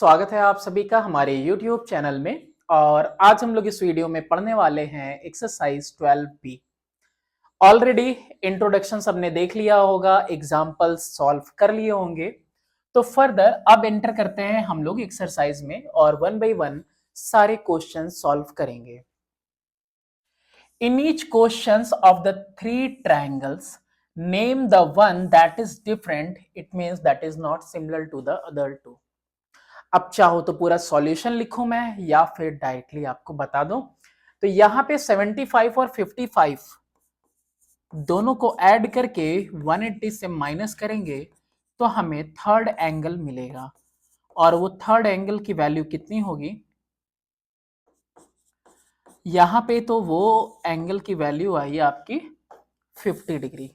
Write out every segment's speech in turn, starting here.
स्वागत है आप सभी का हमारे YouTube चैनल में। और आज हम लोग इस वीडियो में पढ़ने वाले हैं एक्सरसाइज 12B। ऑलरेडी इंट्रोडक्शन सबने देख लिया होगा, एग्जाम्पल्स सॉल्व कर लिए होंगे। तो फर्दर अब एंटर करते हैं हम लोग एक्सरसाइज में और वन बाय वन सारे क्वेश्चन सॉल्व करेंगे। In each questions of the three triangles name the one that is different, it means that is not similar to the other two. अब चाहो तो पूरा सॉल्यूशन लिखूं मैं या फिर डायरेक्टली आपको बता दूं। तो यहां पे 75 और 55 दोनों को ऐड करके 180 से माइनस करेंगे तो हमें थर्ड एंगल मिलेगा। और वो थर्ड एंगल की वैल्यू कितनी होगी? यहां पे तो वो एंगल की वैल्यू आई आपकी 50 डिग्री।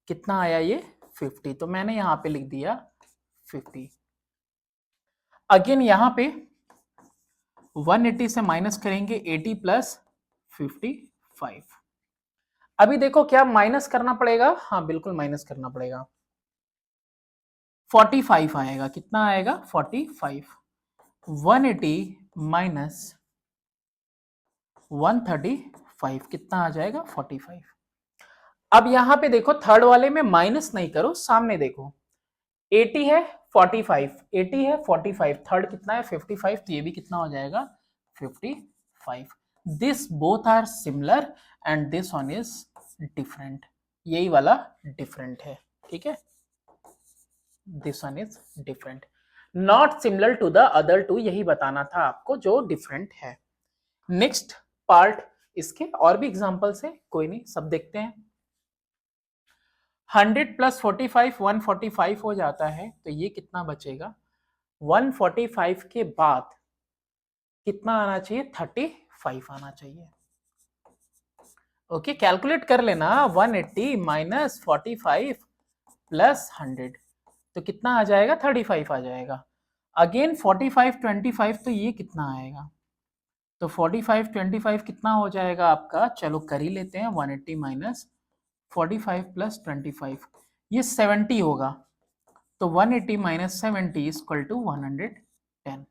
कितना आया ये? 50। तो मैंने यहां पे लिख दिया 50। अगेन यहां पे 180 से माइनस करेंगे 80 प्लस 55। अभी देखो क्या माइनस करना पड़ेगा? हाँ बिल्कुल माइनस करना पड़ेगा। 45 आएगा। कितना आएगा? 45। 180 माइनस 135 कितना आ जाएगा? 45। अब यहां पे देखो थर्ड वाले में माइनस नहीं करो, सामने देखो 80 है 45, 80 है 45, थर्ड कितना है 55, तो ये भी कितना हो जाएगा? 55। This both are similar and this one is different. यही वाला डिफरेंट है, ठीक है। This one is different, not similar to the other two, यही बताना था आपको जो डिफरेंट है। नेक्स्ट पार्ट, इसके और भी एग्जांपल्स है, कोई नहीं सब देखते हैं। 100 प्लस 45 145 हो जाता है, तो ये कितना बचेगा? 145 के बाद कितना आना चाहिए? 35 आना चाहिए। ओके, कैलकुलेट कर लेना। 180 माइनस 45 प्लस 100 तो कितना आ जाएगा? 35 आ जाएगा। अगेन 45 25, तो ये कितना आएगा? तो 45 25 कितना हो जाएगा आपका? चलो कर ही लेते हैं। 180 माइनस 45 प्लस 25, ये 70 होगा। तो 180 माइनस 70 इक्वल टू 110।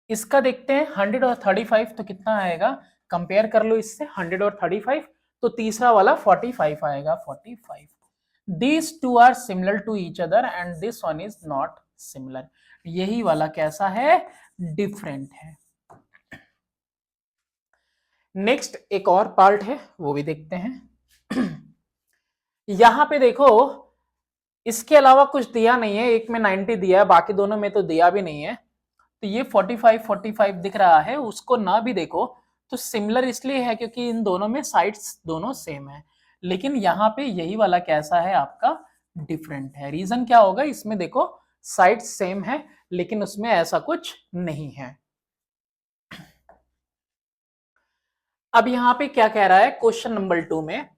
इसका देखते हैं 100 और 35 तो कितना आएगा? कंपेयर कर लो इससे 100 और 35, तो तीसरा वाला 45 आएगा। 45। These two are similar to each other and this one is not similar। यही वाला कैसा है? डिफरेंट है। नेक्स्ट एक और पार्ट है, वो भी देखते हैं। यहां पे देखो इसके अलावा कुछ दिया नहीं है, एक में 90 दिया है, बाकी दोनों में तो दिया भी नहीं है। तो ये 45 45 दिख रहा है, उसको ना भी देखो तो सिमिलर इसलिए है क्योंकि इन दोनों में साइड्स दोनों सेम है। लेकिन यहाँ पे यही वाला कैसा है आपका? डिफरेंट है। रीजन क्या होगा? इसमें देखो साइड सेम है लेकिन उसमें ऐसा कुछ नहीं है। अब यहाँ पे क्या कह रहा है क्वेश्चन नंबर 2 में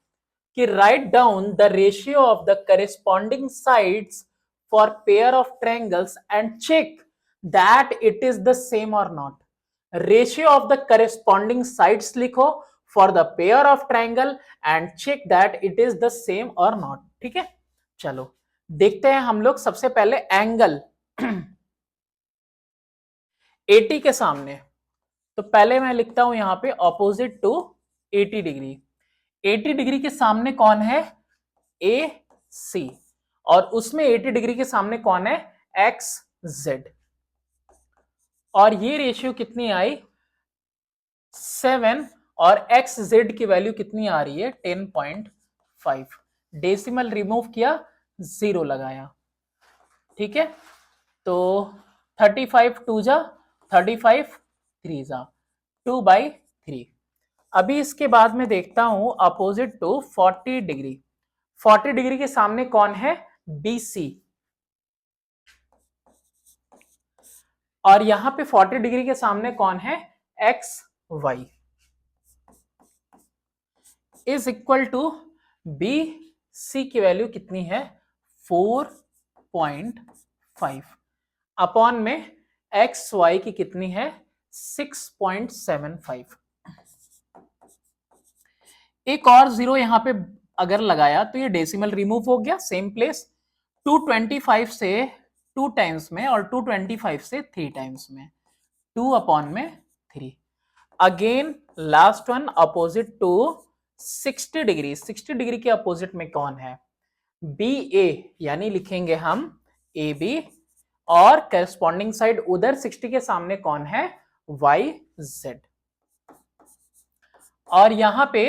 कि write down the ratio of the corresponding sides for pair of triangles and check that it is the same और नॉट। Ratio of the corresponding sides लिखो for the pair of triangle and check that it is the same और नॉट। ठीक है, चलो देखते हैं हम लोग। सबसे पहले एंगल 80 के सामने, तो पहले मैं लिखता हूं यहां पे ऑपोजिट टू 80 डिग्री। 80 डिग्री के सामने कौन है? ए सी। और उसमें 80 डिग्री के सामने कौन है? X Z. और ये रेशियो कितनी आई? 7। और एक्स जेड की वैल्यू कितनी आ रही है? 10.5। डेसिमल रिमूव किया, 0 लगाया। ठीक है, तो 35 2 जा 35, 3 जा 2/3। अभी इसके बाद में देखता हूं अपोजिट टू 40 डिग्री। 40 डिग्री के सामने कौन है? BC। और यहां पे 40 डिग्री के सामने कौन है? XY is equal to BC की वैल्यू कितनी है? 4.5 अपॉन में XY की कितनी है? 6.75। एक और 0 यहां पे अगर लगाया तो ये डेसिमल रिमूव हो गया, सेम प्लेस। 225 से 2 टाइम्स में और 225 से 3 टाइम्स में, 2 अपॉन में 3। Again last one opposite to 60 degree, 60 degree के अपोजिट में कौन है? बी ए, यानी लिखेंगे हम ए बी, और करस्पॉन्डिंग साइड उधर 60 के सामने कौन है? Y Z. और यहां पे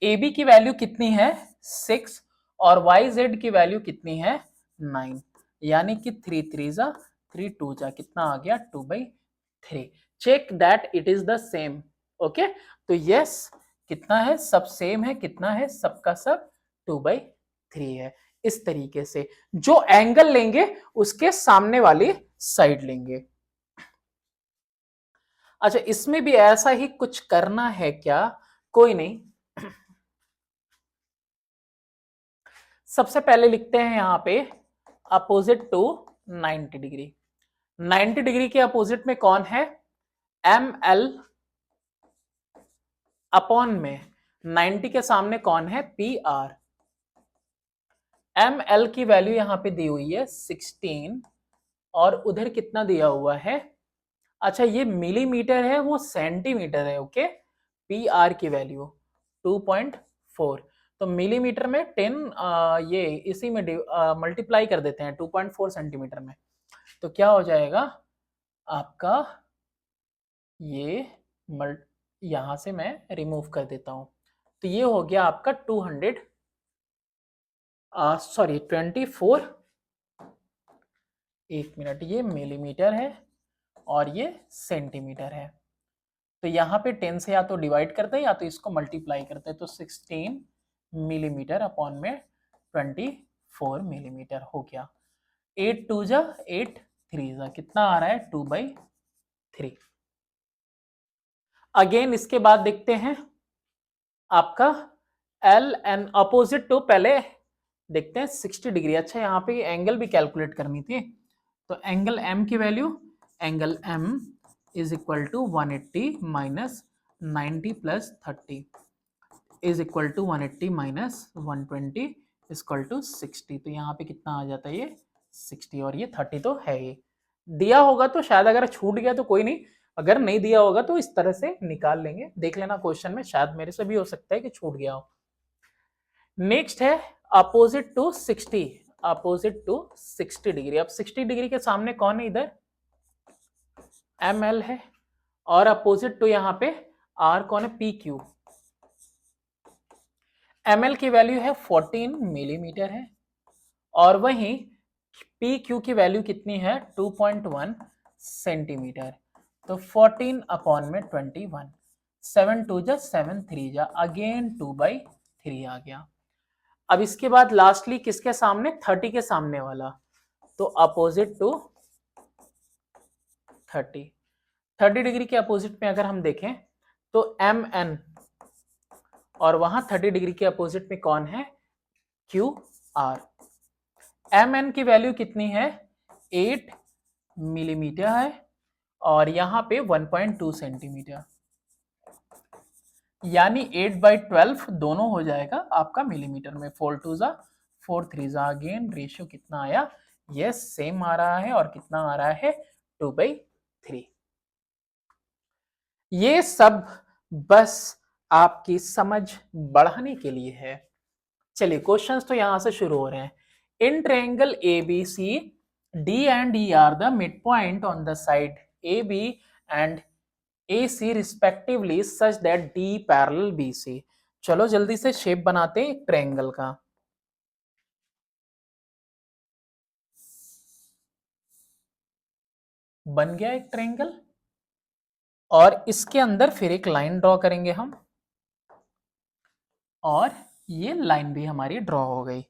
ए बी की वैल्यू कितनी है? 6, और वाई जेड की वैल्यू कितनी है? 9, यानी कि 3 3 जा 3 2 जा कितना आ गया? 2/3। Check that it is the same. Okay, तो यस कितना है? सब सेम है। कितना है? सबका सब 2/3 है। इस तरीके से जो एंगल लेंगे उसके सामने वाली साइड लेंगे। अच्छा, इसमें भी ऐसा ही कुछ करना है क्या? कोई नहीं, सबसे पहले लिखते हैं यहां पे अपोजिट टू 90 डिग्री। 90 डिग्री के अपोजिट में कौन है? एम एल अपॉन में 90 के सामने कौन है? P R. एम एल की वैल्यू यहां पे दी हुई है 16, और उधर कितना दिया हुआ है? अच्छा, ये मिलीमीटर है, वो सेंटीमीटर है। ओके, पी आर की वैल्यू 2.4, तो मिलीमीटर में 10 ये इसी में मल्टीप्लाई कर देते हैं 2.4 सेंटीमीटर में, तो क्या हो जाएगा आपका? ये यहां से मैं रिमूव कर देता हूं, तो ये हो गया आपका 200 सॉरी 24। एक मिनट, ये मिलीमीटर है और ये सेंटीमीटर है, तो यहाँ पे 10 से या तो डिवाइड करते हैं या तो इसको मल्टीप्लाई करते हैं, तो 16 मिलीमीटर अपॉन में 24 मिलीमीटर हो गया। 8 2 जा 8 3 जा कितना आ रहा है? 2/3। अगेन इसके बाद देखते हैं आपका एल एन अपोजिट टू, पहले देखते हैं 60 डिग्री। अच्छा, यहाँ पे एंगल भी कैलकुलेट करनी थी, तो एंगल एम की value, angle M is equal to 180 minus 90 plus 30 is equal to 180 minus 120 is equal to 60। तो यहाँ पे कितना आ जाता है? ये 60, और ये 30 तो है ही। दिया होगा तो शायद, अगर छूट गया तो कोई नहीं, अगर नहीं दिया होगा तो इस तरह से निकाल लेंगे। देख लेना क्वेश्चन में, शायद मेरे से भी हो सकता है कि छूट गया हो। नेक्स्ट है opposite to 60, opposite to 60 degree. अब 60 डिग्री के सामने कौन है? इधर एम एल है, और अपोजिट टू यहाँ पे आर कौन है? P Q. एम एल की वैल्यू है 14 मिलीमीटर है, और वहीं पी क्यू की वैल्यू कितनी है? 2.1 सेंटीमीटर। तो 14 अपॉन में 21, 7 2 जा 7 3 जा, अगेन 2/3 आ गया। अब इसके बाद लास्टली किसके सामने? 30 के सामने वाला, तो अपोजिट टू 30। 30 डिग्री के अपोजिट में अगर हम देखें तो एम एन, और वहां 30 डिग्री के अपोजिट में कौन है? Q R. एम एन की वैल्यू कितनी है? 8 मिलीमीटर है, और यहां पे 1.2 सेंटीमीटर, यानी 8/12 दोनों हो जाएगा आपका मिलीमीटर में। 4 2 जा 4 3 जा, अगेन रेशियो कितना आया? यस, सेम आ रहा है, और कितना आ रहा है? 2/3। ये सब बस आपकी समझ बढ़ाने के लिए है। चलिए, क्वेश्चंस तो यहां से शुरू हो रहे हैं। In triangle ABC, D and E are the midpoint on the side AB and AC respectively such that D parallel BC। चलो जल्दी से शेप बनाते हैं एक ट्रायंगल का। बन गया एक ट्रायंगल, और इसके अंदर फिर एक लाइन ड्रॉ करेंगे हम, और ये लाइन भी हमारी ड्रॉ हो गई।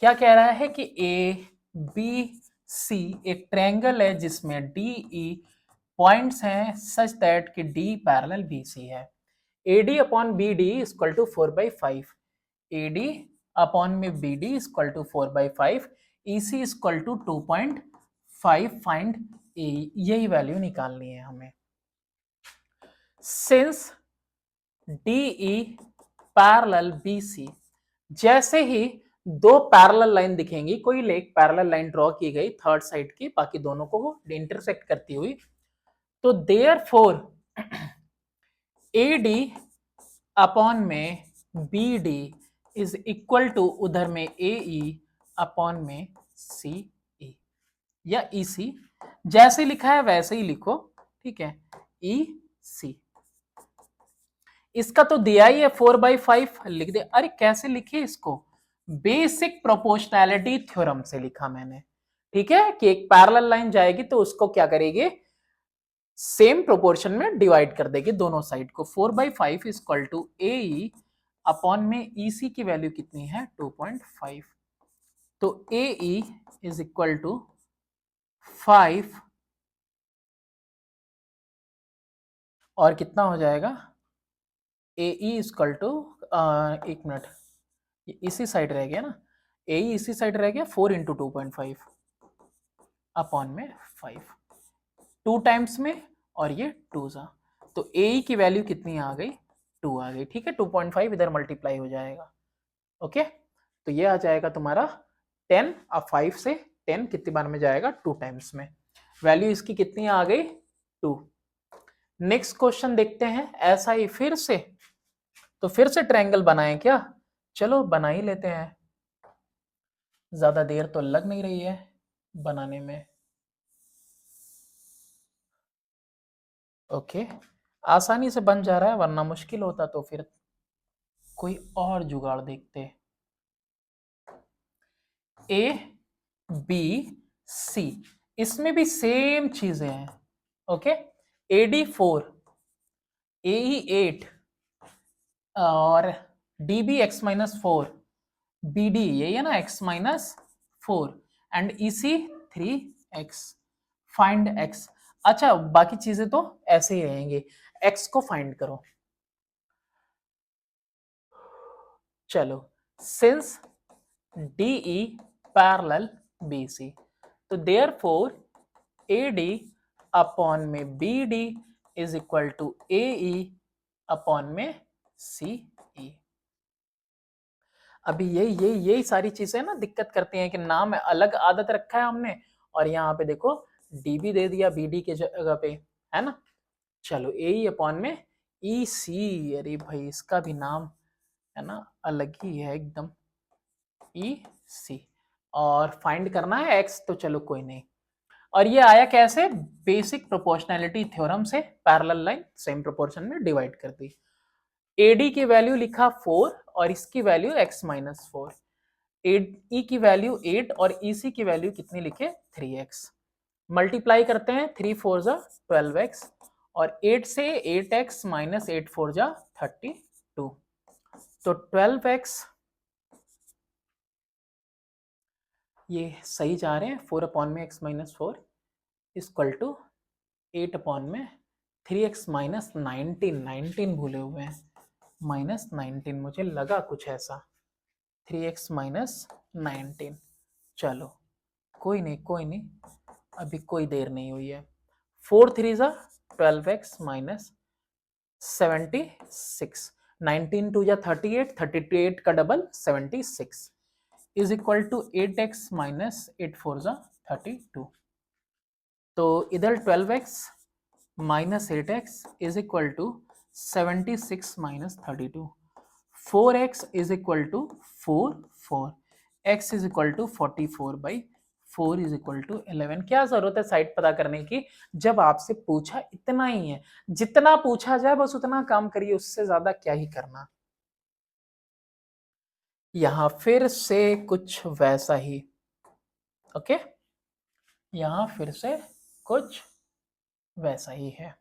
क्या कह रहा है कि ए बी सी एक ट्रायंगल है जिसमें डी ई पॉइंट्स हैं सच दैट कि डी पैरेलल बी सी है। A D upon B D equal to 4/5, A D upon में B D equal to 4/5, E C equal to 2.5 find A, यही value निकालनी है हमें। Since D E parallel B C, जैसे ही दो parallel line दिखेंगी, कोई एक पैरेलल लाइन ड्रॉ की गई थर्ड साइड की, बाकी दोनों को वो इंटरसेक्ट करती हुई, तो देयरफॉर AD अपॉन में BD इज इक्वल टू उधर में AE अपॉन में CE या EC, जैसे लिखा है वैसे ही लिखो, ठीक है, EC। इसका तो दिया ही है 4/5, लिख दे। अरे कैसे लिखे इसको, बेसिक प्रोपोर्शनैलिटी थ्योरम से लिखा मैंने, ठीक है, कि एक पैरेलल लाइन जाएगी तो उसको क्या करेगी, सेम प्रोपोर्शन में डिवाइड कर देगी दोनों साइड को। 4/5 is equal to AE upon में EC की वैल्यू कितनी है 2.5, तो AE इज इक्वल टू 5 और कितना हो जाएगा, AE इज इक्वल टू, एक मिनट, इसी साइड रह गया ना, AE इसी साइड रह गया, 4 इंटू 2.5 अपॉन में 5, 2 टाइम्स में और ये 2 सा, तो AE की वैल्यू कितनी आ गई, 2 आ गई, ठीक है, 2.5 इधर मल्टीप्लाई हो जाएगा, ओके। तो ये आ जाएगा तुम्हारा 10, अब 5 से 10 कितनी बार में जाएगा, 2 टाइम्स में, वैल्यू इसकी कितनी आ गई, 2। नेक्स्ट क्वेश्चन देखते हैं, ऐसा ही फिर से, तो फिर से ट्रायंगल बनाएं क्या, चलो बना ही लेते हैं, ज्यादा देर तो लग नहीं रही है बनाने में, ओके, आसानी से बन जा रहा है, वरना मुश्किल होता तो फिर कोई और जुगाड़ देखते। ABC, इसमें भी सेम चीजें हैं, ओके, AD 4, AE 8 और DB x-4, BD यही है ना x-4 and EC 3x, find x। अच्छा बाकी चीजें तो ऐसे ही रहेंगे, x को फाइंड करो। चलो, सिंस DE पैरेलल BC, तो देयरफॉर AD अपॉन में BD is equal to AE upon में CE। अभी यही सारी चीजें ना दिक्कत करती हैं कि नाम अलग आदत रखा है हमने, और यहाँ पे देखो DB दे दिया BD के जगह पे, है ना। चलो AE अपॉन में EC, अरे भाई इसका भी नाम है ना अलग ही है एकदम, EC, और फाइंड करना है x, तो चलो कोई नहीं। और ये आया कैसे, बेसिक प्रोपोर्शनैलिटी थ्योरम से, पैरेलल लाइन सेम प्रोपोर्शन में डिवाइड कर दी। AD की वैल्यू लिखा 4 और इसकी वैल्यू x-4, AE की वैल्यू 8 और EC की वैल्यू कितनी लिखे 3x, मल्टीप्लाई करते हैं, 3 4 जा 12x और 8 से 8x माइनस 8 4 जा 32, तो 12x, ये सही जा रहे हैं, 4 अपॉन में x-4 इक्वल टू 8 अपॉन में 3x माइनस 19 भूले हुए हैं, माइनस 19, मुझे लगा कुछ ऐसा, 3x माइनस 19, चलो कोई नहीं, अभी कोई देर नहीं हुई है, 4 3 जा 12x माइनस 76, 19 2 जा 38, 38 का double 76 is equal to 8x minus 8 4 जा 32, तो इधर 12x minus 8x is equal to 76 minus 32, 4x is equal to 4 x is equal to 44/4 is equal to 11। क्या जरूरत है साइड पता करने की, जब आपसे पूछा इतना ही है, जितना पूछा जाए बस उतना काम करिए, उससे ज्यादा क्या ही करना। यहां फिर से कुछ वैसा ही, ओके, यहां फिर से कुछ वैसा ही है,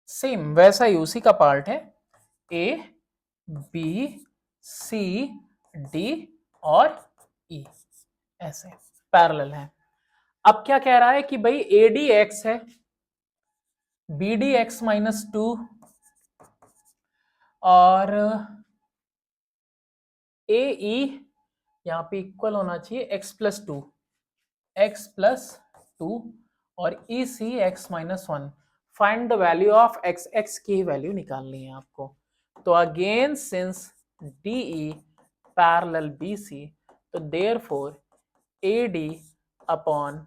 सेम वैसा ही उसी का पार्ट है, A B C D और E ऐसे पैरेलल है। अब क्या कह रहा है कि भाई AD x है, BD x-2 और AE यहां पे इक्वल होना चाहिए x+2 और EC x-1, find the value of X, X की वैल्यू निकालनी है आपको। तो again since DE parallel BC, तो therefore AD upon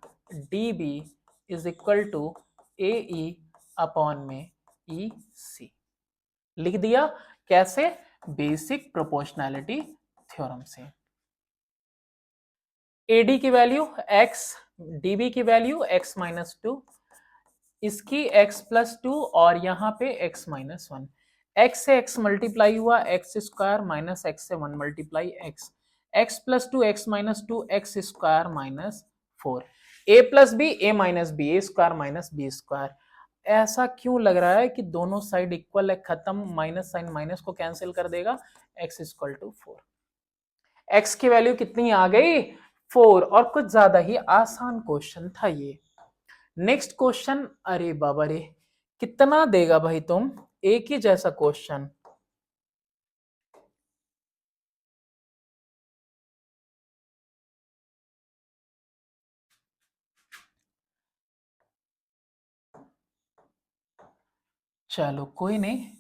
DB is equal to AE upon में EC। लिख दिया कैसे? बेसिक प्रोपोर्शनैलिटी थ्योरम से। AD की वैल्यू x, DB की वैल्यू x माइनस 2, इसकी x प्लस 2 और यहाँ पे x माइनस 1। x से x मल्टीप्लाई हुआ x स्क्वायर माइनस x से 1 multiply x plus 2 x minus 2 x square minus 4, a plus B A minus B, A square minus B square. ऐसा क्यों लग रहा है कि दोनों साइड इक्वल है, खत्म, माइनस साइन माइनस को कैंसिल कर देगा, x इक्वल टू 4। x की वैल्यू कितनी आ गई? 4। और कुछ ज्यादा ही आसान क्वेश्चन था ये। नेक्स्ट क्वेश्चन, अरे बाबा रे, कितना देगा भाई तुम, एक ही जैसा क्वेश्चन। चलो कोई नहीं,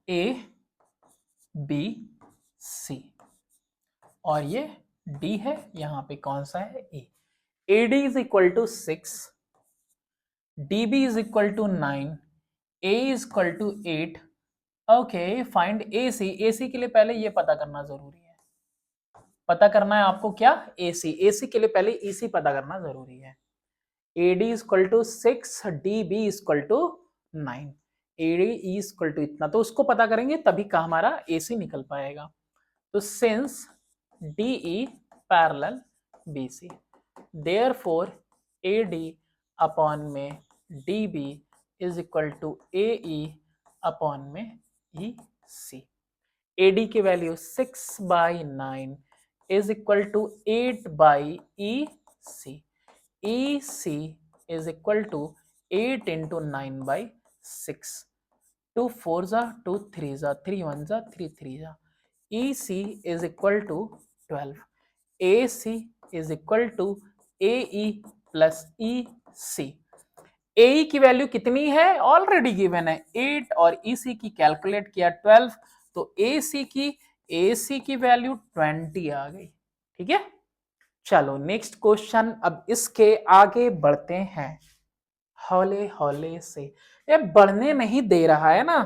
A B C और ये D है, यहां पे कौन सा है? A। AD is equal to 6, DB is equal to 9, A is equal to 8। Okay, find AC। AC के लिए पहले ये पता करना जरूरी है, पता करना है आपको क्या? AC। AC के लिए पहले EC पता करना जरूरी है। AD is equal to 6, DB is equal to 9, AD is equal to इतना, तो उसको पता करेंगे तभी का हमारा AC निकल पाएगा। तो since DE parallel BC, therefore AD upon में DB is equal to AE upon में EC। AD की value 6/9 is equal to 8/EC। EC is equal to 8 into 9/6. 2 4s are 2 3s are 3 1s are 3 3s are. EC is equal to 12. AC is equal to AE plus EC. AE की value कितनी है? Already given है 8 और EC की calculate किया 12, तो AC की value 20 आ गई। ठीक है, चलो नेक्स्ट क्वेश्चन। अब इसके आगे बढ़ते हैं हौले हौले से। ये बढ़ने नहीं दे रहा है ना,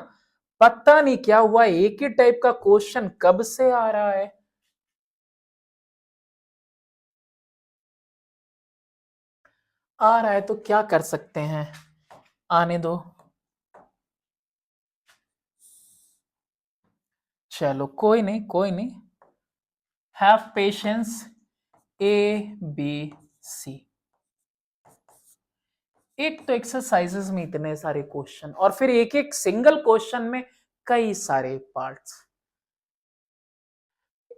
पता नहीं क्या हुआ, एक ही टाइप का क्वेश्चन कब से आ रहा है। आ रहा है तो क्या कर सकते हैं, आने दो। चलो कोई नहीं, कोई नहीं, हैव पेशेंस। ABC, एक तो एक्सरसाइजेस में इतने सारे क्वेश्चन और फिर एक एक सिंगल क्वेश्चन में कई सारे parts.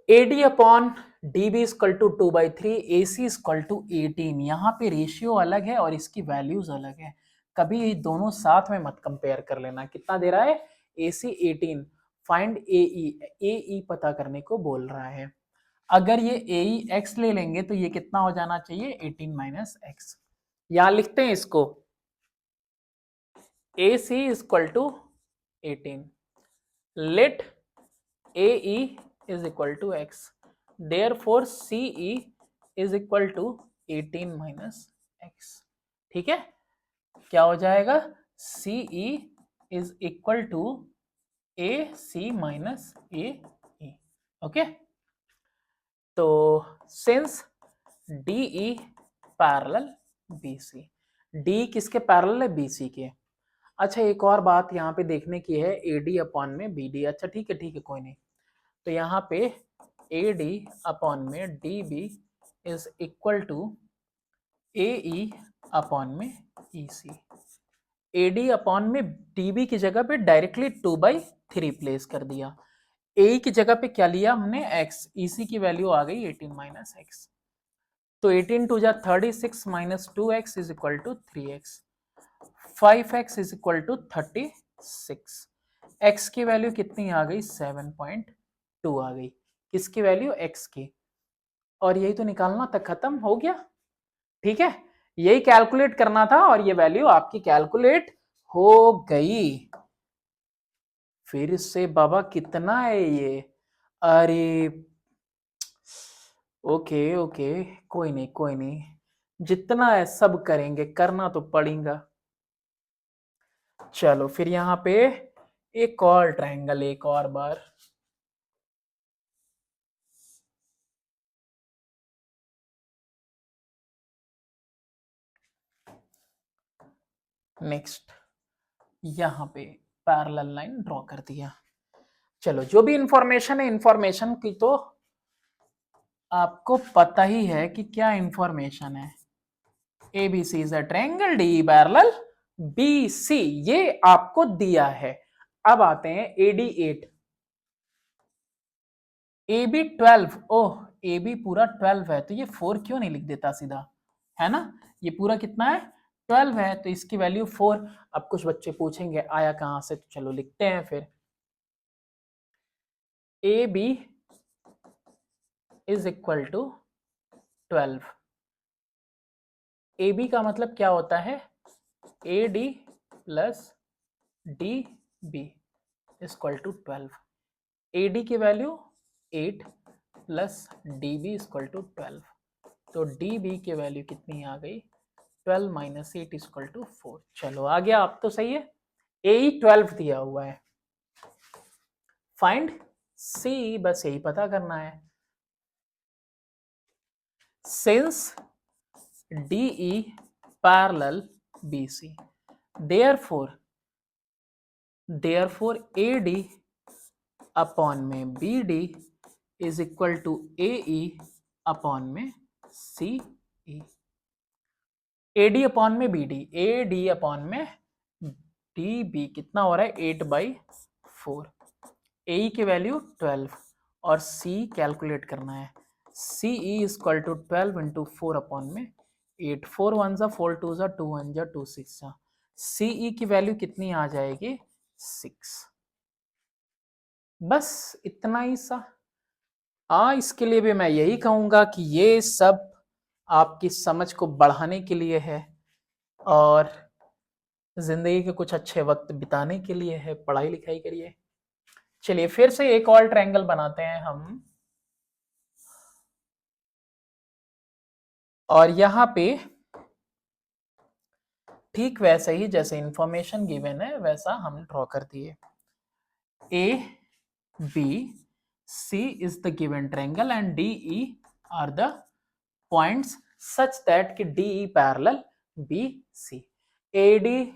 AD upon DB equal to 2/3, AC equal to 18। यहाँ पे रेशियो अलग है और इसकी वैल्यूज अलग है, कभी दोनों साथ में मत कंपेयर कर लेना। कितना दे रहा है? AC 18। फाइंड AE पता करने को बोल रहा है। अगर ये AE x ले लेंगे तो ये कितना हो जाना चाहिए? 18 माइनस x। यहां लिखते हैं इसको, AC equal to 18, let AE is equal to x, therefore CE is equal to 18 minus x। ठीक है, क्या हो जाएगा? CE is equal to AC minus AE। Okay, तो since DE parallel BC, D किसके पैरेलल है? BC के। अच्छा, एक और बात यहाँ पे देखने की है, AD अपॉन में BD। अच्छा ठीक है, ठीक है, कोई नहीं। तो यहाँ पे AD अपॉन में DB is equal to AE upon में EC। AD अपॉन में DB की जगह पे डायरेक्टली 2/3 प्लेस कर दिया। AE की जगह पे क्या लिया हमने? X। EC की वैल्यू आ गई 18 माइनस x। तो 18 2 जा 36 minus 2x is equal to 3x। 5x is equal to 36। x की वैल्यू कितनी आ गई? 7.2 आ गई। किसकी वैल्यू? x की। और यही तो निकालना था, खत्म हो गया। ठीक है, यही कैलकुलेट करना था और ये वैल्यू आपकी कैलकुलेट हो गई। फिर से बाबा कितना है ये? अरे ओके ओके, कोई नहीं कोई नहीं, जितना है सब करेंगे, करना तो पड़ेगा। चलो फिर यहाँ पे एक और ट्रायंगल, एक और बार। नेक्स्ट यहाँ पे पैरेलल लाइन ड्रॉ कर दिया। चलो जो भी इंफॉर्मेशन है, इंफॉर्मेशन की तो आपको पता ही है कि क्या इंफॉर्मेशन है। ABC is a triangle, D parallel BC, ये आपको दिया है। अब आते हैं AD 8, AB 12। ओह, AB पूरा 12 है, तो ये 4 क्यों नहीं लिख देता सीधा, है ना? ये पूरा कितना है? 12 है, तो इसकी वैल्यू 4। अब कुछ बच्चे पूछेंगे आया कहां से, तो चलो लिखते हैं फिर। AB is equal to 12। AB का मतलब क्या होता है? AD plus DB equal to 12। AD की value 8 plus DB equal to 12, तो DB की वैल्यू कितनी आ गई? 12 माइनस 8 इक्वल टू 4। चलो आ गया, आप तो सही है। AE 12 दिया हुआ है, फाइंड C, बस यही पता करना है। Since DE parallel BC, therefore AD upon में BD is equal to AE upon में CE। AD अपॉन में BD, AD अपॉन में DB कितना हो रहा है? 8/4। AE की वैल्यू 12 और C कैलकुलेट करना है। CE is equal to 12 into 4 upon में 8। 4 1 जा 4 2 जा 2 1 जा 2 6 जा। CE की वैल्यू कितनी आ जाएगी? 6। बस इतना ही सा। हाँ, इसके लिए भी मैं यही कहूंगा कि ये सब आपकी समझ को बढ़ाने के लिए है और जिंदगी के कुछ अच्छे वक्त बिताने के लिए है। पढ़ाई लिखाई करिए। चलिए फिर से एक और ट्रायंगल बनाते हैं हम, और यहां पे ठीक वैसे ही जैसे इंफॉर्मेशन गिवन है वैसा हम ड्रॉ कर दिए। ABC is the given triangle and DE are the points such that कि DE parallel BC। AD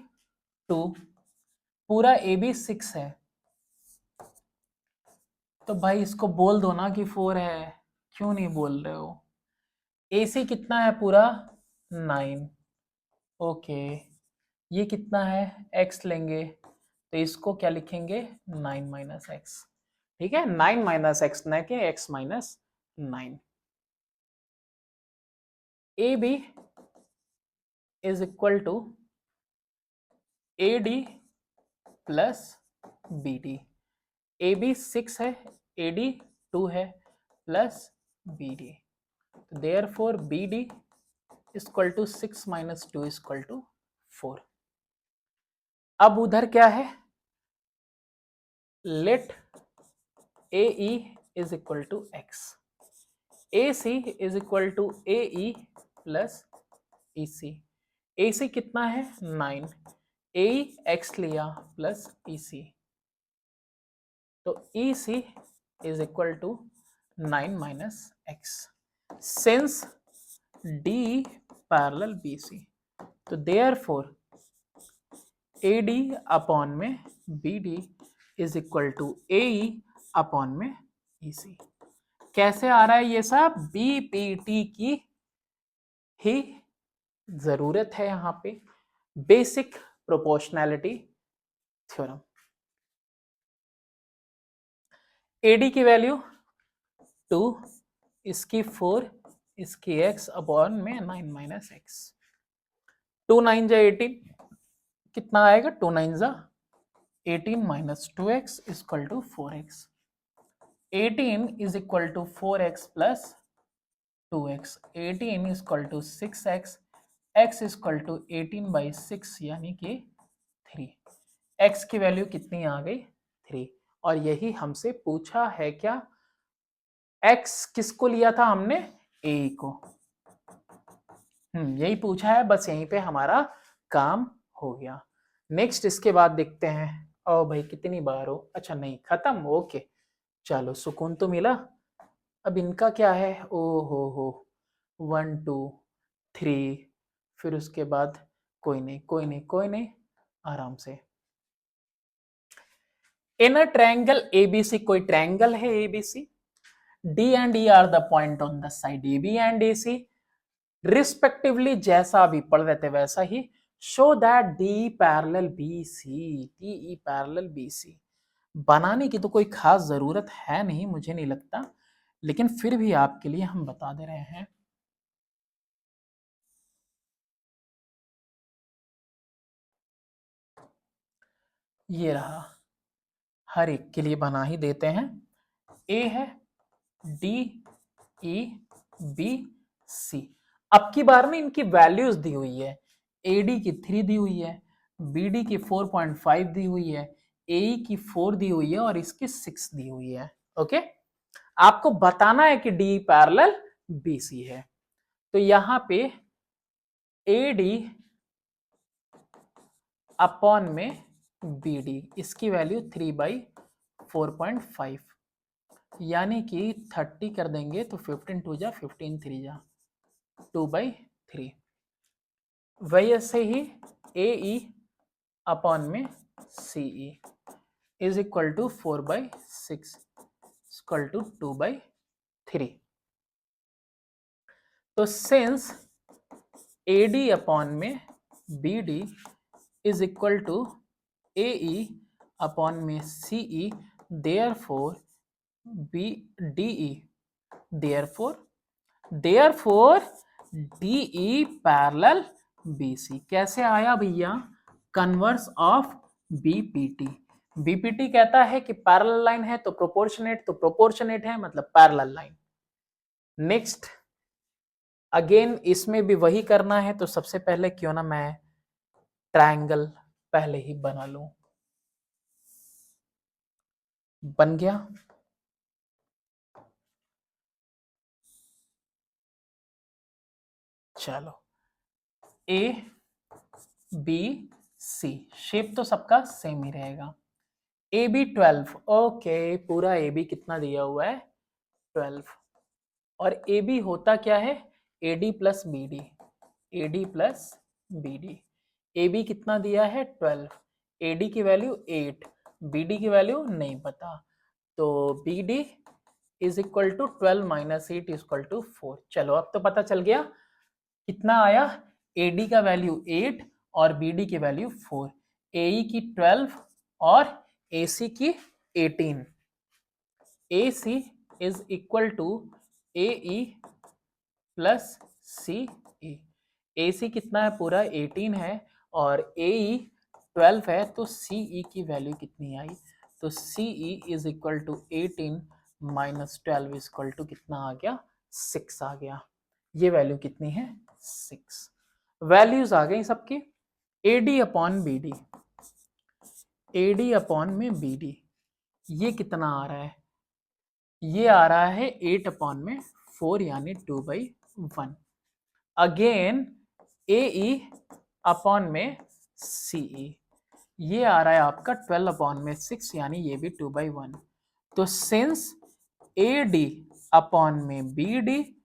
2, पूरा AB 6 है, तो भाई इसको बोल दो ना कि 4 है, क्यों नहीं बोल रहे हो? AC कितना है? पूरा 9। ओके, ये कितना है? X लेंगे, तो इसको क्या लिखेंगे? 9 माइनस एक्स। ठीक है, 9 माइनस एक्स, न के x minus 9। A B is equal to A D plus B D. A B 6 है, ए डी 2 है, plus B D, therefore B D equal to 6 minus 2 equal to 4। अब उधर क्या है? Let A E is equal to x, A C is equal to A E plus E C. A C कितना है? 9, ए x लिया plus E C, तो E C is equal to 9 minus x. Since D parallel B C, तो therefore A D upon में B D is equal to A E upon में E सी। कैसे आ रहा है ये सब? बीपीटी की ही जरूरत है यहां पे, बेसिक प्रोपोर्शनैलिटी थ्योरम। एडी की वैल्यू 2, इसकी 4, इसकी x अपॉन में 9 माइनस एक्स। 2 9 जा 18, कितना आएगा? 2 9 जा 18 minus 2x equal to 4x। 18 is equal to 4x plus 2x। 18 is equal to 6x x equal to 18/6 यानी कि 3। x की वैल्यू कितनी आ गई? 3। और यही हमसे पूछा है क्या? x किसको लिया था हमने? a को। यही पूछा है, बस यहीं पे हमारा काम हो गया। नेक्स्ट इसके बाद देखते हैं। ओ भाई कितनी बार हो? अच्छा नहीं, खत्म, ओके। चलो सुकून तो मिला। अब इनका क्या है? ओ हो 1 2 3, फिर उसके बाद कोई नहीं कोई नहीं कोई नहीं, आराम से। इन अ ट्रायंगल एबीसी, कोई ट्रायंगल है ABC, D and E are the point on the side A B and A C respectively, जैसा अभी पढ़ रहे थे वैसा ही। Show that D parallel B C, D E parallel B C. बनाने की तो कोई खास जरूरत है नहीं, मुझे नहीं लगता, लेकिन फिर भी आपके लिए हम बता दे रहे हैं। ये रहा, हर एक के लिए बना ही देते हैं। ए है, डी ई बी सी। अब की बार में इनकी वैल्यूज दी हुई है। एडी की 3 दी हुई है, बीडी की 4.5 दी हुई है, एई की 4 दी हुई है और इसकी 6 दी हुई है। ओके, आपको बताना है कि डी पैरेलल बीसी है। तो यहां पे एडी अपॉन में बीडी, इसकी वैल्यू 3/4.5 यानी कि 30 कर देंगे तो 15 2 जा 15 3 जा 2/3। वैसे ही ए ई अपॉन में C E is equal to 4/6 equal to 2/3। तो सिंस ए डी अपॉन में B D is equal to A E upon में C E, therefore B D E, therefore D E parallel B C. कैसे आया भैया? Converse of BPT. BPT कहता है कि parallel line है तो प्रोपोर्शनेट, तो प्रोपोर्शनेट है मतलब पैरेलल लाइन। नेक्स्ट अगेन इसमें भी वही करना है, तो सबसे पहले क्यों ना मैं ट्रायंगल पहले ही बना लूं। बन गया। चलो ए बी सी, शेप तो सबका सेम ही रहेगा। ए बी 12, ओके, पूरा ए बी कितना दिया हुआ है? 12। और ए बी होता क्या है? A D plus B D, A D plus B D. A B कितना दिया है? 12। ए डी की वैल्यू 8, बी डी की वैल्यू नहीं पता, तो B D is equal to 12 minus 8 is equal to 4। चलो अब तो पता चल गया कितना आया। ए डी का वैल्यू 8 और बी डी की वैल्यू 4, ए ई की 12 और ए सी की 18। A C is equal to A E plus C E. A C कितना है? पूरा 18 है और ए ई 12 है, तो सी ई की वैल्यू कितनी आई? तो C E is equal to 18 minus 12 is equal to कितना आ गया? 6 आ गया। ये वैल्यू कितनी है? 6। वैल्यूज आ गई सबकी। A D upon B D, A D upon में बी डी, ये कितना आ रहा है? ये आ रहा है 8 अपॉन में 4 यानी 2/1। अगेन ए ई अपॉन में सी ई, ये आ रहा है आपका 12 अपॉन में 6 यानी ये भी 2/1। तो सिंस ए डी अपॉन में B D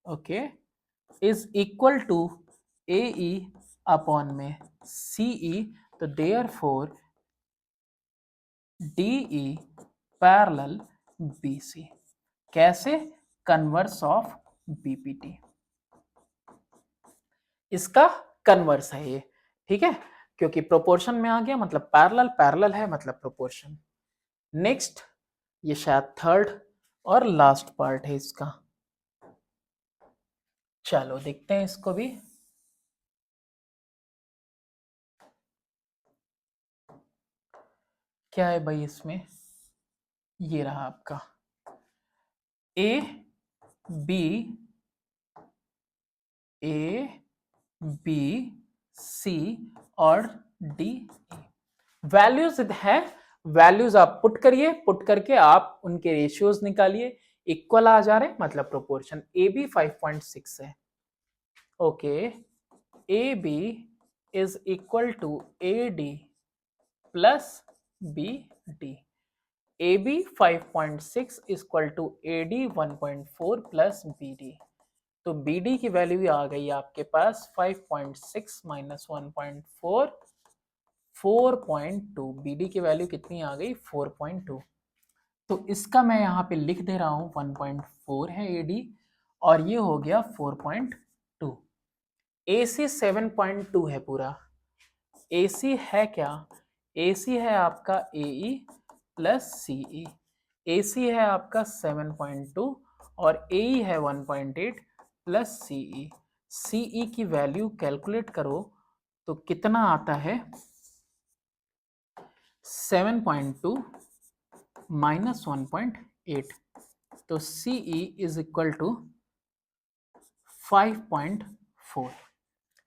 okay is equal to A E upon में सी ई, तो therefore D E parallel B C. कैसे? कन्वर्स ऑफ बीपीटी, इसका कन्वर्स है ये, ठीक है, क्योंकि प्रोपोर्शन में आ गया मतलब पैरेलल, पैरेलल है मतलब प्रोपोर्शन। नेक्स्ट ये शायद थर्ड और लास्ट पार्ट है इसका। चलो देखते हैं इसको भी। क्या है भाई इसमें? ये रहा आपका ए बी, ए बी, सी और डी, ई। वैल्यूज है, वैल्यूज आप पुट करिए, पुट करके आप उनके रेशियोज निकालिए, इक्वल आ जा रहे मतलब प्रोपोर्शन। ए बी 5.6 है, okay, A B is equal to A D plus B D. A B 5.6 equal to A D 1.4 plus B D. तो बी डी की वैल्यू आ गई आपके पास 5.6 माइनस 1.4, 4.2। बी डी की वैल्यू कितनी आ गई 4.2। तो इसका मैं यहाँ पे लिख दे रहा हूँ 1.4 है ए डी और ये हो गया 4.2। ए सी 7.2 है पूरा। ए सी है क्या, ए सी है आपका ए E plus C E. A सी है आपका 7.2 और ए ई है 1.8 प्लस सी ई। सी ई की वैल्यू कैलकुलेट करो तो कितना आता है 7.2 माइनस 1.8, तो C E is equal to 5.4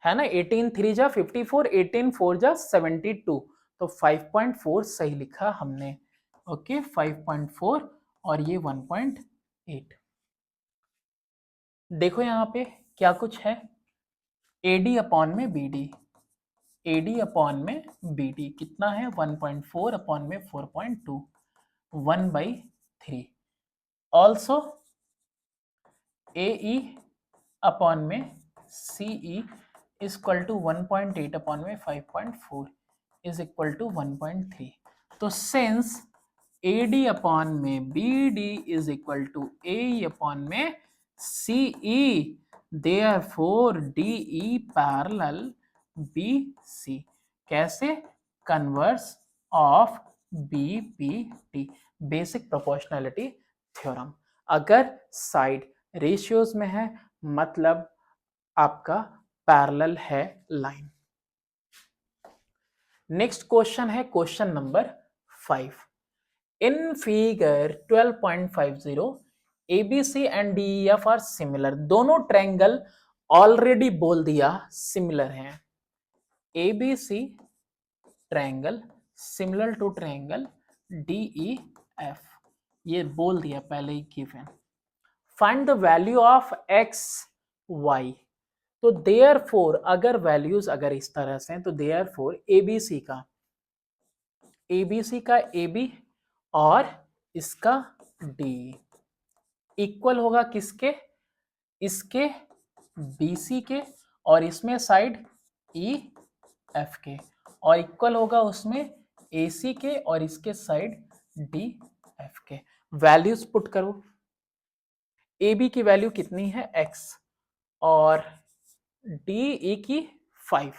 है ना। 18 3 जा 54, 18 4 जा 72, तो 5.4 सही लिखा हमने। ओके 5.4 और ये 1.8। देखो यहाँ पे क्या कुछ है, AD अपॉन में BD, AD अपॉन में BD कितना है 1.4 अपॉन में 4.2, 1/3। ऑल्सो AE अपॉन में CE is equal to 1.8 upon में 5.4 इज इक्वल टू 1.3। तो सिंस AD अपॉन में BD is equal to AE upon में CE, therefore DE parallel BC। कैसे, converse of BPT, basic proportionality theorem. अगर side ratios में है मतलब आपका पैरेलल है लाइन। नेक्स्ट क्वेश्चन है question number 5। In figure 12.50 ABC and DEF are similar. दोनों ट्रायंगल ऑलरेडी बोल दिया सिमिलर हैं। ABC triangle similar to triangle DEF, ये बोल दिया पहले ही given. Find the value of x y। तो देयरफॉर अगर वैल्यूज अगर इस तरह से हैं तो देयरफॉर ABC का AB और इसका D इक्वल होगा किसके, इसके BC के और इसमें साइड EF के, और इक्वल होगा उसमें AC के और इसके साइड DF के। वैल्यूज पुट करो, AB की वैल्यू कितनी है x और DE की 5,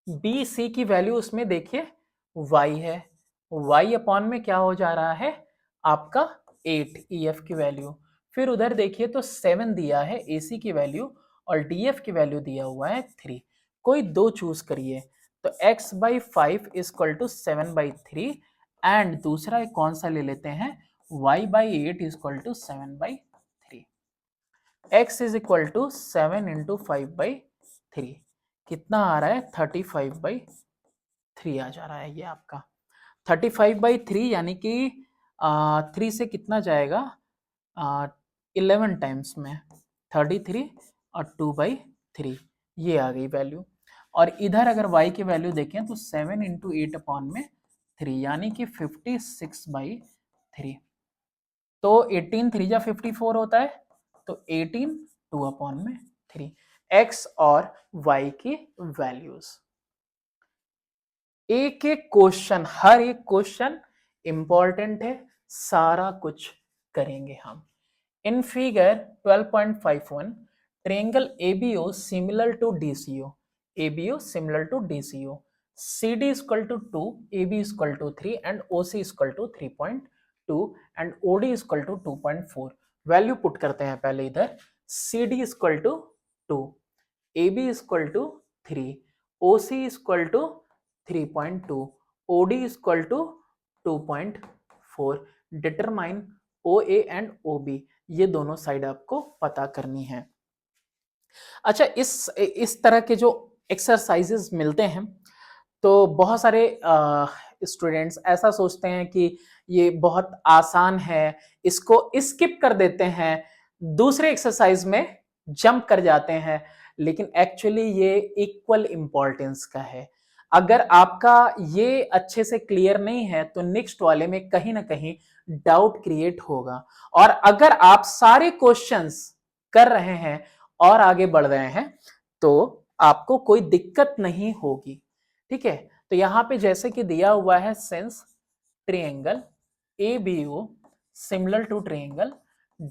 BC की वैल्यू उसमें देखिए y है, y अपॉन में क्या हो जा रहा है आपका 8 EF की वैल्यू। फिर उधर देखिए तो 7 दिया है AC की वैल्यू और DF की वैल्यू दिया हुआ है 3। कोई दो चूज करिए, तो x/5 is equal to 7/3 and दूसरा कौन सा ले लेते हैं y/8 is equal to 7/3। x is equal to 7 into 5/3 कितना आ रहा है 35/3 आ जा रहा है ये आपका 35/3, यानी कि 3 से कितना जाएगा 11 टाइम्स में 33 और 2/3, ये आ गई वैल्यू। और इधर अगर y की वैल्यू देखें तो 7 इंटू 8 अपॉन में 3 यानी कि 56/3। तो 18 3 जा 54 होता है, तो 18 2 अपॉन में 3 x और y की वैल्यूज। एक एक क्वेश्चन, हर एक क्वेश्चन इंपॉर्टेंट है, सारा कुछ करेंगे हम। In figure 12.51 triangle ABO similar to DCO, ABO similar to DCO, CD is equal to 2, AB is equal to 3 and OC is equal to 3.2 and OD is equal to 2.4। Value put करते हैं पहले इधर, CD is equal to 2, AB is equal to 3, OC is equal to 3.2, OD is equal to 2.4। Determine OA and OB, ये दोनों side आपको पता करनी है। अच्छा, इस तरह के जो एक्सरसाइजेस मिलते हैं तो बहुत सारे स्टूडेंट्स ऐसा सोचते हैं कि ये बहुत आसान है, इसको स्किप कर देते हैं, दूसरे एक्सरसाइज में जंप कर जाते हैं, लेकिन एक्चुअली ये इक्वल इंपॉर्टेंस का है। अगर आपका ये अच्छे से क्लियर नहीं है तो नेक्स्ट वाले में कहीं ना कहीं डाउट क्रिएट होगा। और अगर आप सारे क्वेश्चंस कर रहे हैं और आगे बढ़ रहे हैं तो आपको कोई दिक्कत नहीं होगी। ठीक है, तो यहां पे जैसे कि दिया हुआ है सिंस triangle ABO similar to triangle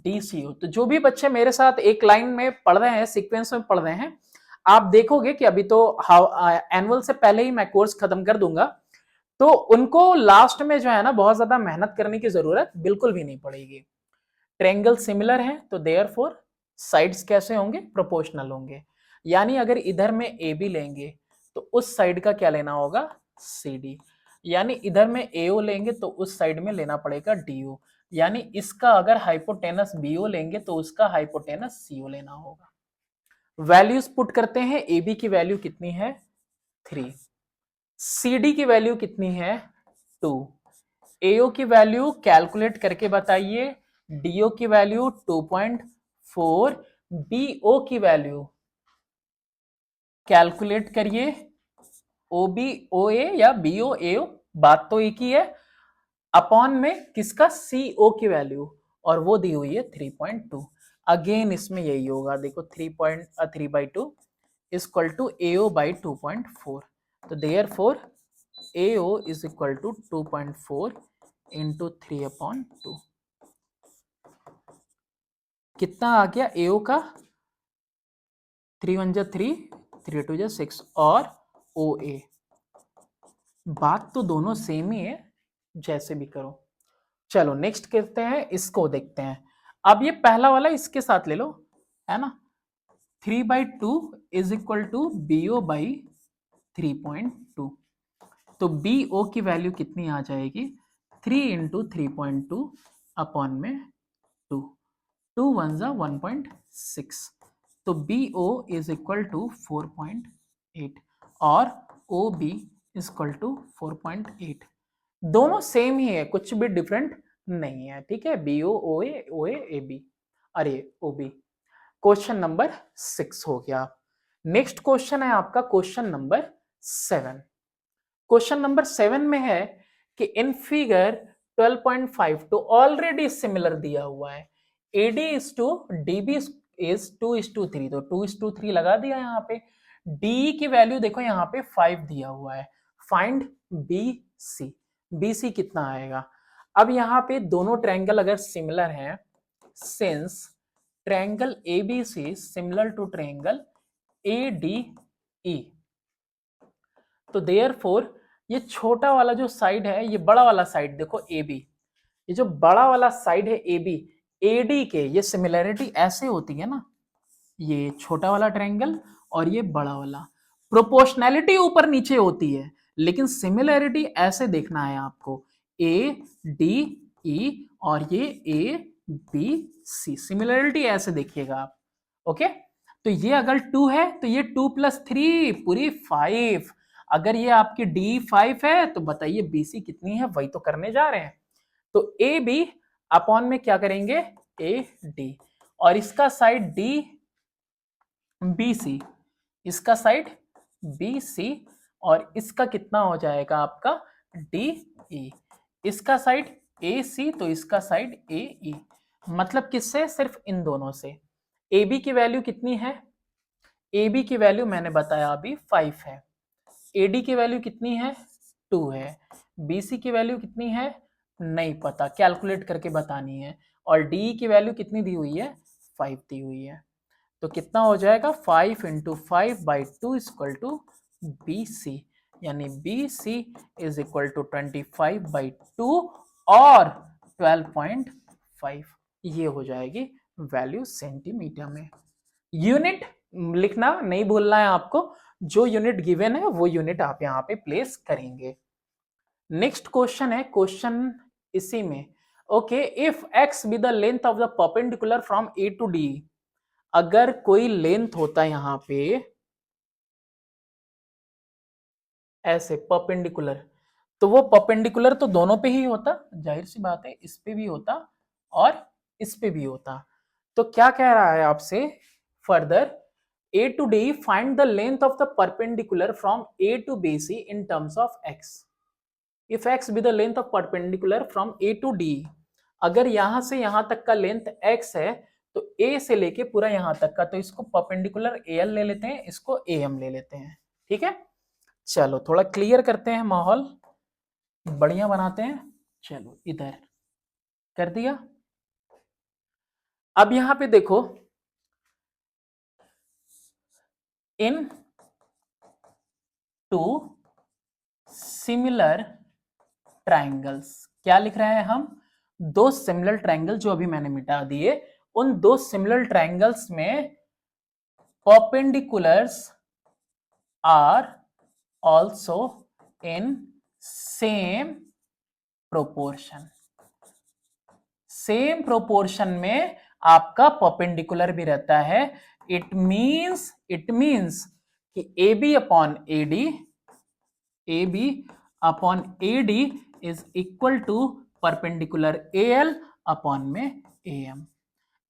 DCO, तो जो भी बच्चे मेरे साथ एक लाइन में पढ़ रहे हैं, सीक्वेंस में पढ़ रहे हैं, आप देखोगे कि अभी तो एनुअल से पहले ही मैं कोर्स खत्म कर दूंगा, तो उनको लास्ट में जो है ना बहुत ज्यादा मेहनत करने की जरूरत बिल्कुल भी नहीं पड़ेगी। ट्रायंगल सिमिलर है तो देयरफॉर साइड्स कैसे होंगे, प्रोपोर्शनल होंगे। यानी अगर इधर में AB लेंगे तो उस साइड का क्या लेना होगा, CD। यानी इधर में AO लेंगे तो उस साइड में लेना पड़ेगा DO। यानी इसका अगर हाइपोटेनस BO लेंगे तो उसका हाइपोटेनस CO लेना होगा। वैल्यूज पुट करते हैं, AB की वैल्यू कितनी है 3, CD की वैल्यू कितनी है 2, AO की वैल्यू कैलकुलेट करके बताइए, DO की वैल्यू 2.4, BO की वैल्यू कैलकुलेट करिए, OB OA या BO AO बात तो एक ही है, अपॉन में किसका CO की वैल्यू, और वो दी हुई है 3.2। अगेन इसमें यही होगा, देखो 3/2 is equal to AO by 2.4, तो therefore AO is equal to 2.4 into 3/2। कितना आ गया AO का, 3 1 3, 3 2 6, और OA बात तो दोनों सेम ही है, जैसे भी करो। चलो नेक्स्ट करते हैं, इसको देखते हैं। अब ये पहला वाला इसके साथ ले लो, है ना, 3/2 is equal to BO by 3.2, तो BO की वैल्यू कितनी आ जाएगी, 3 इंटू 3.2 अपॉन में 2, 2 1 जा 1.6, तो BO इज इक्वल टू 4.8 और OB इज इक्वल टू 4.8। दोनों सेम ही है, कुछ भी डिफरेंट नहीं है। ठीक है, BO OA OA AB, अरे OB। क्वेश्चन नंबर 6 हो गया। नेक्स्ट क्वेश्चन है आपका क्वेश्चन नंबर 7। क्वेश्चन नंबर 7 में है कि इन फिगर 12.5 तो ऑलरेडी सिमिलर दिया हुआ है, AD is to DB is 2:3, तो 2:3 लगा दिया यहाँ पे। DE की वैल्यू देखो यहाँ पे 5 दिया हुआ है, फाइंड BC, BC कितना आएगा। अब यहाँ पे दोनों ट्रायंगल अगर सिमिलर हैं, since triangle ABC similar to triangle ADE, तो देयरफॉर ये छोटा वाला जो साइड है, ये बड़ा वाला साइड देखो AB, ये जो बड़ा वाला साइड है AB, AD के ये सिमिलैरिटी ऐसे होती है ना, ये छोटा वाला ट्रायंगल और ये बड़ा वाला, प्रोपोर्शनैलिटी ऊपर नीचे होती है लेकिन सिमिलैरिटी ऐसे देखना है आपको, ADE और ये ABC, सिमिलैरिटी ऐसे देखिएगा आप। ओके, तो ये अगर 2 है तो ये 2 + 3 पूरी 5। अगर ये आपकी D5 है तो बताइए BC कितनी है, वही तो करने जा रहे हैं। तो AB अपॉन में क्या करेंगे AD, और इसका साइड BC, इसका साइड BC, और इसका कितना हो जाएगा आपका DE, इसका साइड AC, तो इसका साइड AE। मतलब किससे, सिर्फ इन दोनों से। AB की वैल्यू कितनी है, AB की वैल्यू मैंने बताया अभी 5 है, AD की वैल्यू कितनी है 2 है, BC की वैल्यू कितनी है नहीं पता, कैलकुलेट करके बतानी है, और DE की वैल्यू कितनी दी हुई है 5 दी हुई है। तो कितना हो जाएगा 5 इंटू 5/2 इक्वल टू BC, यानी BC इज इक्वल टू 25/2 और 12.5, ये हो जाएगी वैल्यू सेंटीमीटर में। यूनिट लिखना नहीं भूलना है आपको, जो यूनिट गिवन है वो यूनिट आप यहाँ पे प्लेस करेंगे। नेक्स्ट क्वेश्चन है, क्वेश्चन इसी में, okay, if x be the length of the perpendicular from A to D, अगर कोई लेंथ होता है यहां पे ऐसे परपेंडिकुलर, तो वो परपेंडिकुलर तो दोनों पे ही होता, जाहिर सी बात है, इस पे भी होता और इस पे भी होता। तो क्या कह रहा है आपसे further, A to D find the length of the perpendicular from A to BC in terms of x. If x be the length of perpendicular from A to D, अगर यहां से यहां तक का लेंथ x है तो A से लेके पूरा यहां तक का, तो इसको परपेंडिकुलर AL ले लेते हैं, इसको AM ले लेते हैं। ठीक है, चलो थोड़ा क्लियर करते हैं, माहौल बढ़िया बनाते हैं। चलो इधर कर दिया। अब यहां पे देखो, इन टू सिमिलर ट्राइंगल्स, क्या लिख रहे हैं हम, दो सिमिलर ट्राइंगल जो अभी मैंने मिटा दिए, उन दो सिमिलर ट्राइंगल्स में perpendiculars are also in same proportion. Same proportion में आपका परपेंडिकुलर भी रहता है। इट मींस कि A B upon A D, A B upon A D is equal to perpendicular A L upon में A M.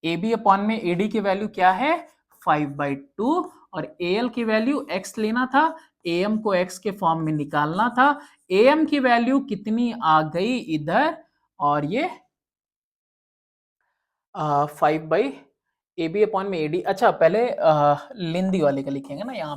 A B upon में A D की value क्या है 5/2 और ए एल की वैल्यू x लेना था, ए एम को x के फॉर्म में निकालना था। ए एम की वैल्यू कितनी आ गई इधर, और ये 5/AB अपॉन में AD। अच्छा पहले लेंदी वाले का लिखेंगे ना, यहाँ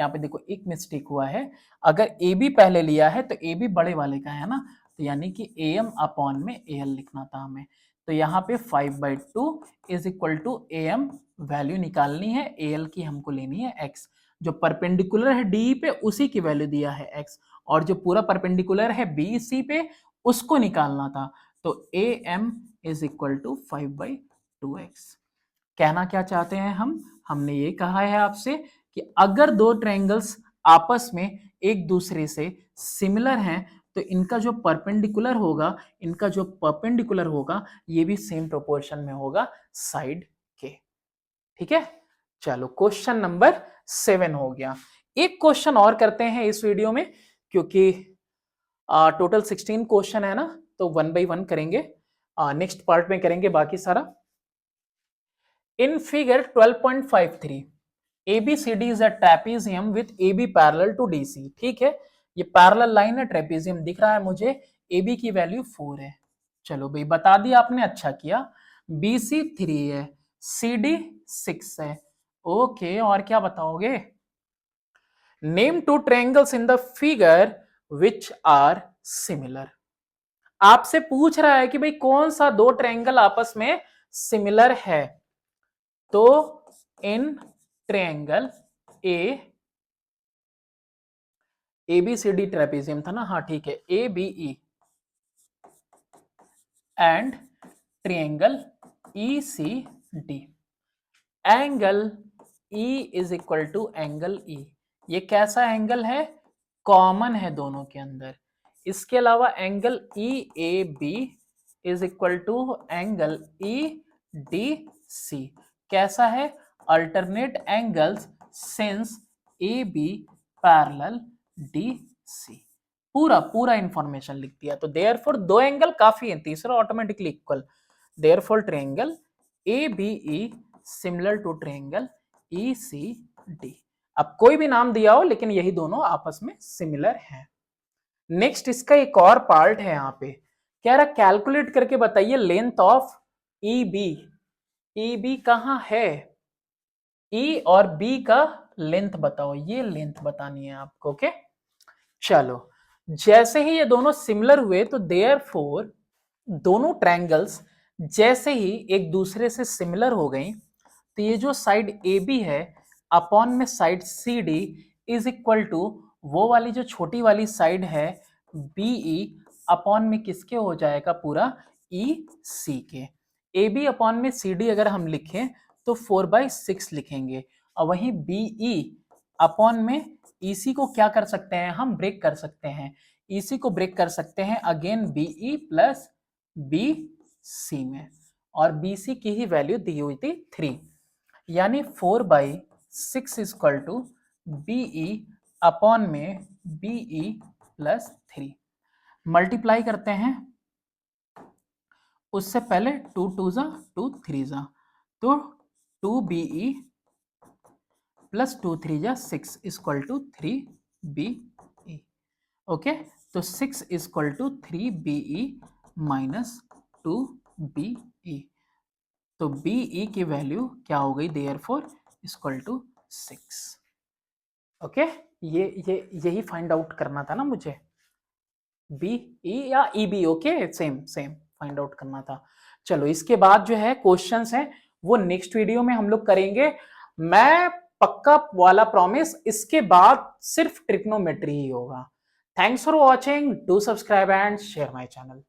पे देखो एक मिस्टेक हुआ है, अगर AB पहले लिया है तो AB बड़े वाले का है ना, तो यानी कि AM अपॉन में AL लिखना था हमें। तो यहाँ पे 5/2 is equal to AM, value निकालनी है, AL की हमको लेनी है x, जो परपेंडिकुलर है DE पे उसी की वैल्यू दिया है x, और जो पूरा परपेंडिकुलर है BC पे उसको निकालना था। तो AM is equal to 5/2x। कहना क्या चाहते हैं हम, हमने ये कहा है आपसे कि अगर दो ट्रायंगल्स आपस में एक दूसरे से सिमिलर हैं तो इनका जो परपेंडिकुलर होगा ये भी सेम प्रोपोर्शन में होगा साइड के। ठीक है, चलो क्वेश्चन नंबर 7 हो गया। एक क्वेश्चन और करते हैं इस वीडियो में, क्योंकि टोटल 16 क्वेश्चन है ना, तो 1 by 1 करेंगे, नेक्स्ट पार्ट में करेंगे बाकी सारा। In figure 12.53 ABCD is a trapezium with AB parallel to DC। ठीक है, ये पैरेलल लाइन है, ट्रेपेजियम दिख रहा है मुझे, AB की वैल्यू 4 है। चलो भाई बता दिया आपने, अच्छा किया। BC 3 है, CD 6 है। ओके, और क्या बताओगे, name two triangles in the figure which are similar. आपसे पूछ रहा है कि भाई कौन सा दो ट्रायंगल आपस में सिमिलर है, तो इन ट्रायंगल ABCD ट्रेपेजियम था ना, हाँ ठीक है, ABE and triangle ECD, angle E is equal to angle E। ये कैसा एंगल है, कॉमन है दोनों के अंदर। इसके अलावा angle EAB is equal to angle EDC, कैसा है, alternate angles since AB parallel DC। पूरा इंफॉर्मेशन लिख दिया। तो देयरफॉर दो एंगल काफी है, तीसरा automatically equal. Therefore triangle ABE similar to triangle ECD। अब कोई भी नाम दिया हो लेकिन यही दोनों आपस में सिमिलर हैं। नेक्स्ट इसका एक और पार्ट है, यहाँ पे कह रहा कैलकुलेट करके बताइए लेंथ ऑफ EB। EB कहाँ है, E और B का लेंथ बताओ, ये लेंथ बतानी है आपको। ओके, चलो जैसे ही ये दोनों सिमिलर हुए तो देयरफॉर दोनों ट्रायंगल्स जैसे ही एक दूसरे से सिमिलर हो गई, तो ये जो साइड AB है अपॉन में side CD is equal to वो वाली जो छोटी वाली साइड है BE अपॉन में किसके हो जाएगा, पूरा EC के। AB अपॉन में CD अगर हम लिखें तो 4/6 लिखेंगे, और वहीं BE अपॉन में EC को क्या कर सकते हैं, हम ब्रेक कर सकते हैं, EC को ब्रेक कर सकते हैं अगेन BE प्लस BC में, और BC की ही वैल्यू दी हुई थी 3। यानी 4/6 इक्वल टू बीई अपॉन में बीई प्लस 3। मल्टीप्लाई करते हैं, उससे पहले 2 2 जा 2 3 जा, तो 2BE प्लस 2 3 जा 6 इक्वल टू 3BE। ओके, तो 6 equal to 3BE minus 2BE। तो BE की वैल्यू क्या हो गई, देयरफॉर इक्वल टू 6। ओके, यही फाइंड आउट करना था ना मुझे, BE या EB। Okay, same same find out करना था। चलो इसके बाद जो है क्वेश्चंस हैं वो नेक्स्ट वीडियो में हम लोग करेंगे। मैं पक्का वाला प्रॉमिस, इसके बाद सिर्फ ट्रिग्नोमेट्री ही होगा। Thanks for watching, do subscribe and share my channel.